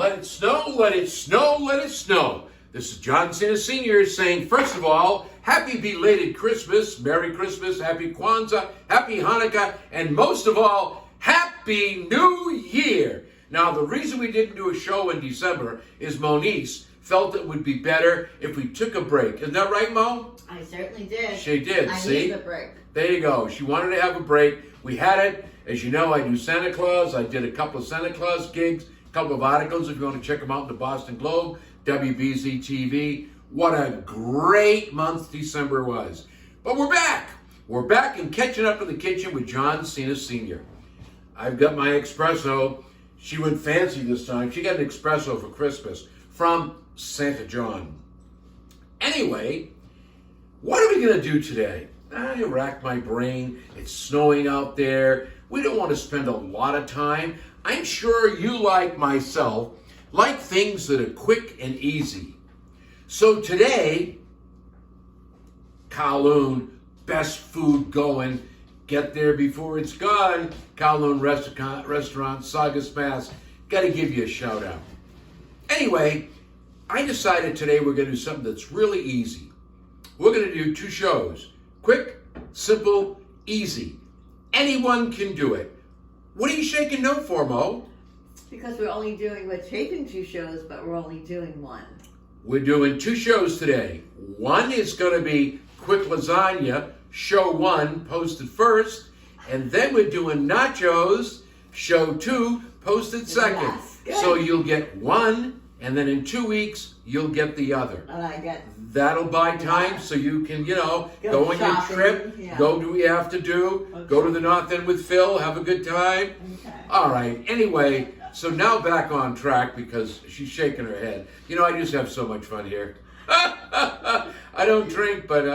Let it snow, let it snow, let it snow. This is John Cena Sr. saying, first of all, happy belated Christmas, Merry Christmas, Happy Kwanzaa, Happy Hanukkah, and most of all, Happy New Year. Now, the reason we didn't do a show in December is Moniece felt it would be better if we took a break. Isn't that right, Mo? I certainly did. She did, I see? need a break. There you go. She wanted to have a break. We had it. As you know, I do Santa Claus. I did a couple of Santa Claus gigs, a couple of articles if you want to check them out in the Boston Globe, WBZ TV. What a great month December was. But we're back. We're back and catching up in the kitchen with John Cena Sr. I've got my espresso. She went fancy this time. She got an espresso for Christmas from Santa John. Anyway, what are we going to do today? I racked my brain. It's snowing out there. We don't want to spend a lot of time. I'm sure you, like myself, like things that are quick and easy. So today, Kowloon, best food going. Get there before it's gone. Kowloon Restaurant, Saugus, Mass. Got to give you a shout out. Anyway, I decided today we're going to do something that's really easy. We're going to do 2 shows. Quick, simple, easy. Anyone can do it. What are you shaking no for, Mo? Because we're taping 2 shows, but we're only doing 1. We're doing 2 shows today. One is going to be Quick Lasagna, show 1, posted first. And then we're doing Nachos, show 2, posted second. Yes, so you'll get 1, and then in 2 weeks, you'll get the other. And I get... That'll buy time so you can, go on your trip, yeah. go do what you have to do, go to the North End with Phil, have a good time. Okay. All right, anyway, so now back on track because she's shaking her head. I just have so much fun here. I don't drink, but,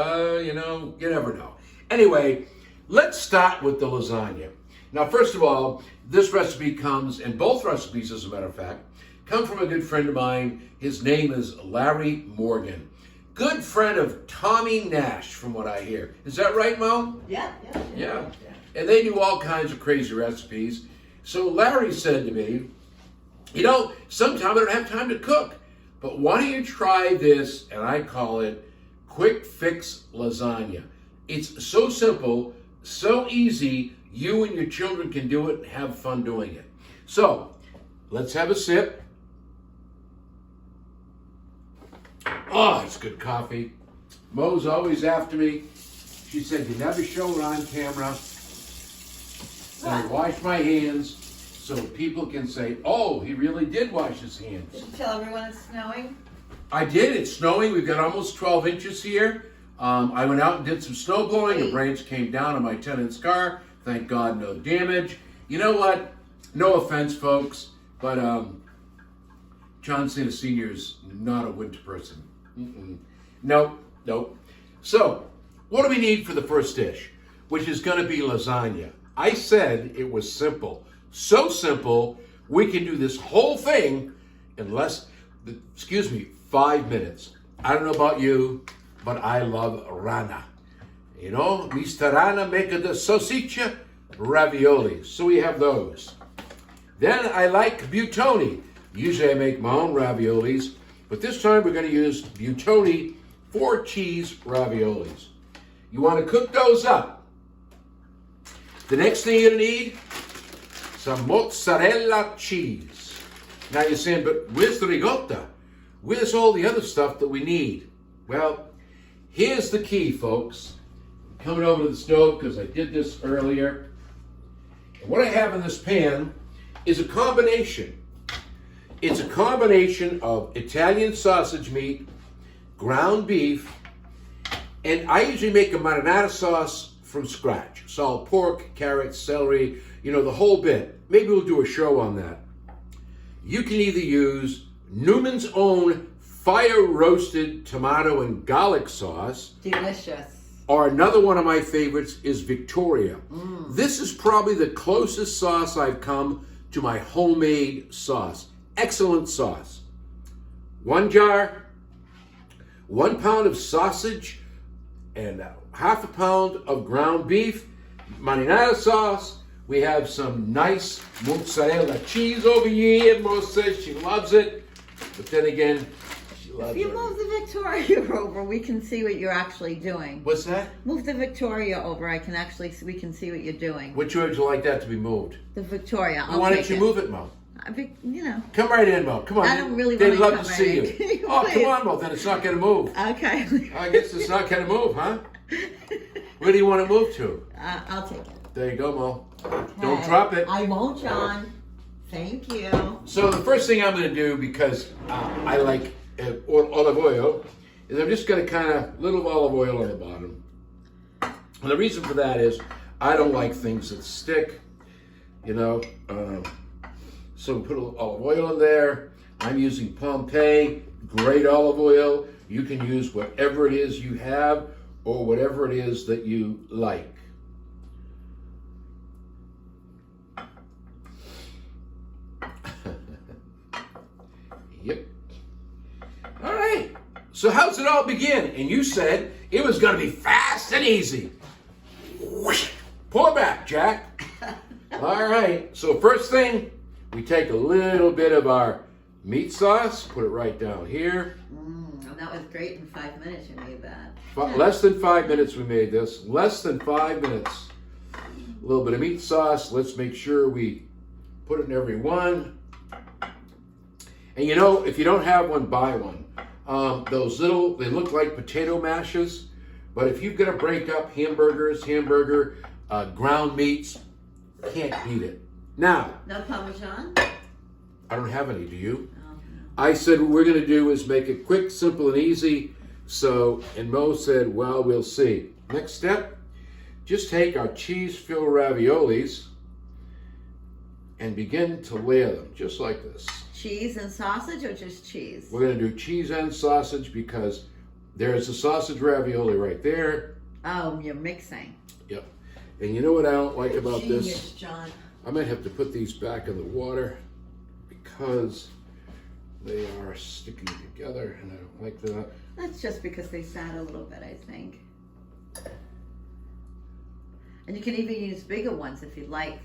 you never know. Anyway, let's start with the lasagna. Now, first of all, this recipe comes, and both recipes, as a matter of fact, come from a good friend of mine. His name is Larry Morgan. Good friend of Tommy Nash, from what I hear. Is that right, Mo? Yeah. And they do all kinds of crazy recipes. So Larry said to me, sometimes I don't have time to cook, but why don't you try this, and I call it Quick Fix Lasagna. It's so simple, so easy, you and your children can do it and have fun doing it. So, let's have a sip. Oh, it's good coffee. Mo's always after me. She said, you never show it on camera. And I wash my hands so people can say, oh, he really did wash his hands. Did you tell everyone it's snowing? I did. It's snowing. We've got almost 12 inches here. I went out and did some snow blowing. A branch came down on my tenant's car. Thank God, no damage. You know what? No offense, folks, but John Cena Sr. is not a winter person. Nope. So, what do we need for the first dish, which is going to be lasagna? I said it was simple. So simple, we can do this whole thing in 5 minutes. I don't know about you, but I love rana. Mr. Rana make the salsiccia ravioli. So we have those. Then I like Buitoni. Usually I make my own raviolis, but this time we're going to use Buitoni 4-cheese raviolis. You want to cook those up. The next thing you're going to need, some mozzarella cheese. Now you're saying, but where's the ricotta? Where's all the other stuff that we need? Well, here's the key, folks. Coming over to the stove because I did this earlier. And what I have in this pan is a combination. It's a combination of Italian sausage meat, ground beef, and I usually make a marinara sauce from scratch. Salt pork, carrots, celery, the whole bit. Maybe we'll do a show on that. You can either use Newman's Own fire-roasted tomato and garlic sauce. Delicious. Or another one of my favorites is Victoria. This is probably the closest sauce I've come to my homemade sauce. Excellent sauce. 1 jar, 1 pound of sausage, and half a pound of ground beef, marinara sauce, We have some nice mozzarella cheese over here. Mo says she loves it. But then again, she loves If you it. move the Victoria over, we can see what you're actually doing. What's that? Move the Victoria over. We can see what you're doing. Which way would you like that to be moved? The Victoria. Why don't you move it, Mo? You know. Come right in, Mo. Come on. I don't really They'd want to love to come see right in. you. Oh, come on, Mo. Then it's not going to move. Okay. I guess it's not going to move, huh? Where do you want to move to? I'll take it. There you go, Mo. Okay. Don't drop it. I won't, John. Thank you. So the first thing I'm going to do, because I like olive oil, is I'm just going to kind of little olive oil on the bottom. And the reason for that is I don't like things that stick, you know. So put a little olive oil in there. I'm using Pompeii, great olive oil. You can use whatever it is you have or whatever it is that you like. Yep. All right. So how's it all begin? And you said it was going to be fast and easy. Whoosh. Pull it back, Jack. All right. So first thing, we take a little bit of our meat sauce, put it right down here. And that was great. In 5 minutes, you made that. Less than 5 minutes we made this. Less than 5 minutes. A little bit of meat sauce. Let's make sure we put it in every one. And you know, if you don't have one, buy one. Those little, they look like potato mashes, but if you've got to break up hamburger, ground meats, can't beat it. Now, No Parmesan? I don't have any, do you? Oh, no. I said what we're going to do is make it quick, simple, and easy. So, and Mo said, well, we'll see. Next step, just take our cheese-filled raviolis and begin to layer them, just like this. Cheese and sausage or just cheese? We're going to do cheese and sausage because there's a sausage ravioli right there. Oh, you're mixing. Yep. And you know what I don't like about Genius, this? John. I might have to put these back in the water because they are sticking together and I don't like that. That's just because they sat a little bit, I think. And you can even use bigger ones if you'd like.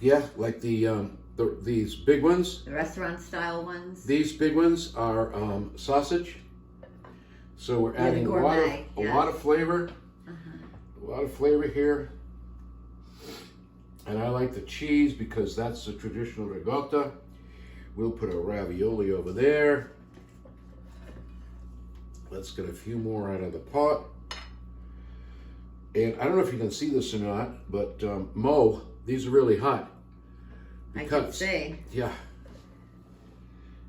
Yeah, like these big ones. The restaurant style ones. These big ones are sausage. So we're adding a lot of flavor. A lot of flavor here. And I like the cheese because that's the traditional ricotta. We'll put a ravioli over there. Let's get a few more out of the pot. And I don't know if you can see this or not, but Mo, these are really hot. Because, I can see. Yeah.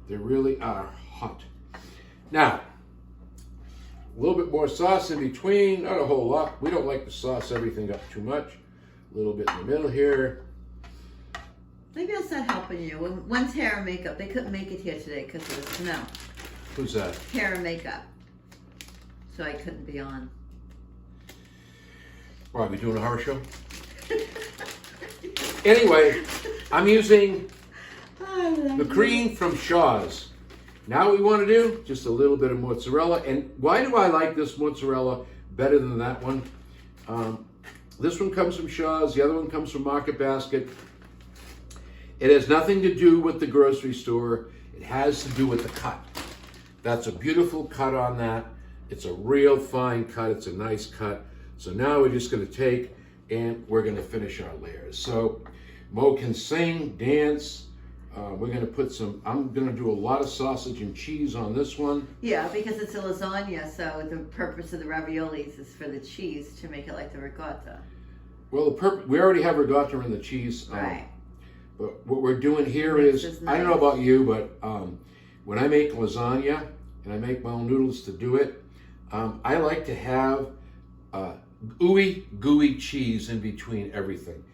They really are hot. Now, a little bit more sauce in between, not a whole lot. We don't like to sauce everything up too much. A little bit in the middle here. Maybe I'll start helping you. One's hair and makeup. They couldn't make it here today because of the snow. Who's that? Hair and makeup. So I couldn't be on. Are we doing a horror show? Anyway, I'm using the cream from Shaw's. Now what we want to do, just a little bit of mozzarella. And why do I like this mozzarella better than that one? This one comes from Shaw's. The other one comes from Market Basket. It has nothing to do with the grocery store. It has to do with the cut. That's a beautiful cut on that. It's a real fine cut. It's a nice cut. So now we're just going to take and we're going to finish our layers. So Mo can sing, dance. We're going to put some, I'm going to do a lot of sausage and cheese on this one. Yeah, because it's a lasagna, so the purpose of the raviolis is for the cheese to make it like the ricotta. Well, we already have ricotta in the cheese. Right. But what we're doing here is, nice. I don't know about you, but when I make lasagna and I make my own noodles to do it, I like to have gooey cheese in between everything.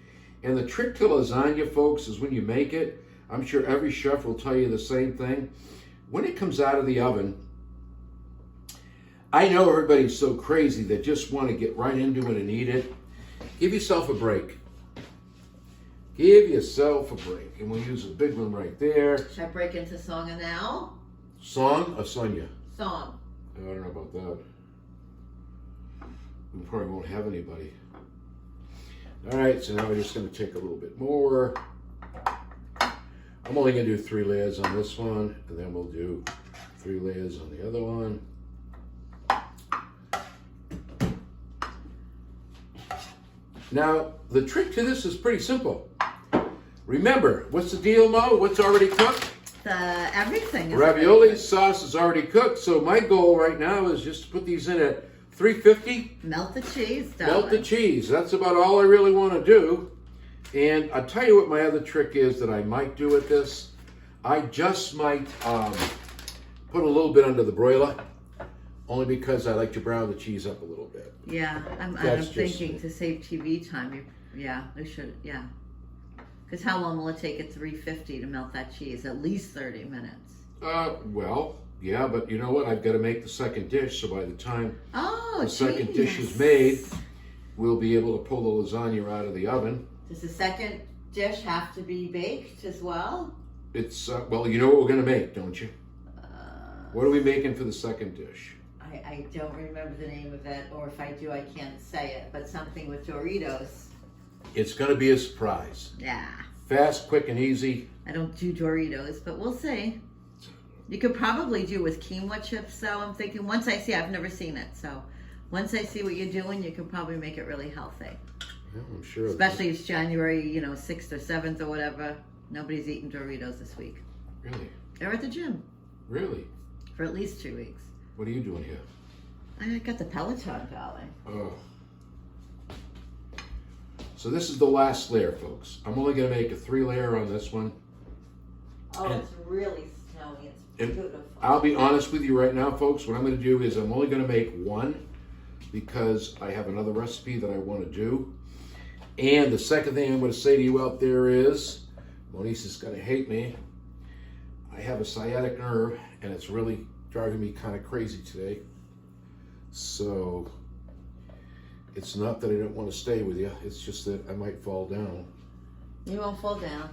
And the trick to lasagna, folks, is when you make it, I'm sure every chef will tell you the same thing. When it comes out of the oven, I know everybody's so crazy they just want to get right into it and eat it. Give yourself a break. Give yourself a break. And we'll use a big one right there. Should I break into song now? Song or Sonia? Song. I don't know about that. We probably won't have anybody. All right, so now we're just going to take a little bit more. I'm only going to do 3 layers on this one, and then we'll do 3 layers on the other one. Now, the trick to this is pretty simple. Remember, what's the deal, Mo? What's already cooked? Everything is Ravioli sauce is already cooked, so my goal right now is just to put these in at 350. Melt the cheese, darling. Melt the cheese. That's about all I really want to do. And I'll tell you what my other trick is that I might do with this. I just might put a little bit under the broiler, only because I like to brown the cheese up a little bit. Yeah, I'm thinking to save TV time. We should, yeah. Because how long will it take at 350 to melt that cheese? At least 30 minutes. Well, yeah, but you know what? I've got to make the second dish, so by the time the second geez. dish is made, we'll be able to pull the lasagna out of the oven. Does the second dish have to be baked as well? It's, well, you know what we're going to make, don't you? What are we making for the second dish? I don't remember the name of it, or if I do, I can't say it, but something with Doritos. It's going to be a surprise. Yeah. Fast, quick, and easy. I don't do Doritos, but we'll see. You could probably do with quinoa chips, though. I'm thinking once I see, I've never seen it, so once I see what you're doing, you can probably make it really healthy. Yeah, I'm sure. Especially if it's January, 6th or 7th or whatever. Nobody's eating Doritos this week. Really? They're at the gym. Really? For at least 2 weeks. What are you doing here? I got the Peloton, darling. Oh. So this is the last layer, folks. I'm only going to make a 3-layer on this one. Oh, it's really snowy. It's beautiful. I'll be honest with you right now, folks. What I'm going to do is I'm only going to make one because I have another recipe that I want to do. And the second thing I'm going to say to you out there is, Monique is going to hate me. I have a sciatic nerve, and it's really driving me kind of crazy today. So it's not that I don't want to stay with you. It's just that I might fall down. You won't fall down.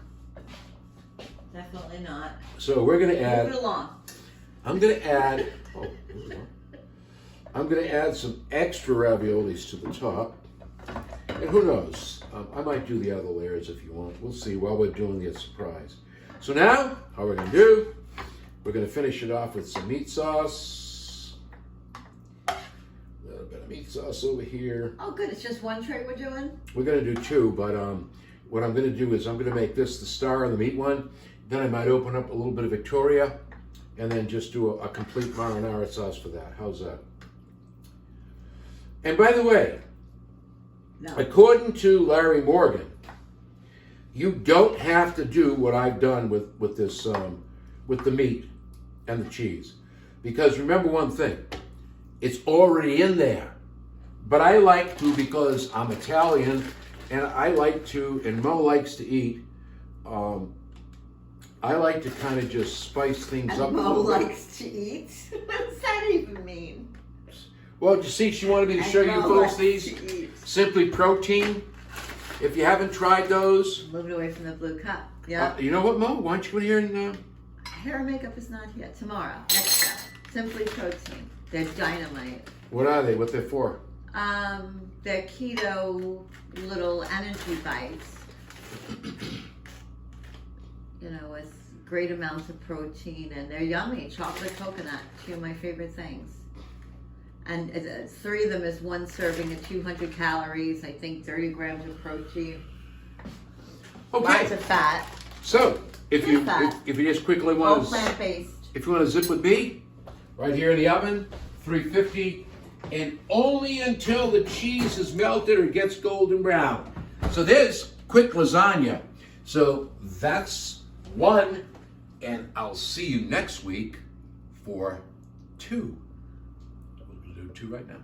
Definitely not. So we're going to add. Move it along. I'm going to add. I'm going to add some extra raviolis to the top. And who knows? I might do the other layers if you want. We'll see while we're doing the surprise. So now, how we're going to do? We're going to finish it off with some meat sauce. A little bit of meat sauce over here. Oh, good. It's just one tray we're doing? We're going to do 2, but what I'm going to do is I'm going to make this the star of the meat one. Then I might open up a little bit of Victoria and then just do a complete marinara sauce for that. How's that? And by the way, according to Larry Morgan, you don't have to do what I've done with this with the meat and the cheese, because remember one thing, it's already in there. But I like to, because I'm Italian and I like to, and Mo likes to eat. I like to kind of just spice things up. Mo likes to eat. What does that even mean? Well, you see, she wanted me to show you folks these. Simply Protein. If you haven't tried those. Move it away from the blue cup. Yeah. You know what, Mo? Why don't you go here and... Hair and makeup is not here. Tomorrow. Next step. Simply Protein. They're dynamite. What are they? What they're for? They're keto little energy bites. With great amounts of protein, and they're yummy. Chocolate coconut, 2 of my favorite things. And 3 of them is 1 serving of 200 calories. I think 30 grams of protein. Okay. Lots of fat. So if you just quickly want All plant-based. If you want to zip with me, right here in the oven, 350, and only until the cheese is melted or gets golden brown. So there's quick lasagna. So that's 1, and I'll see you next week for 2. We'll do 2 right now.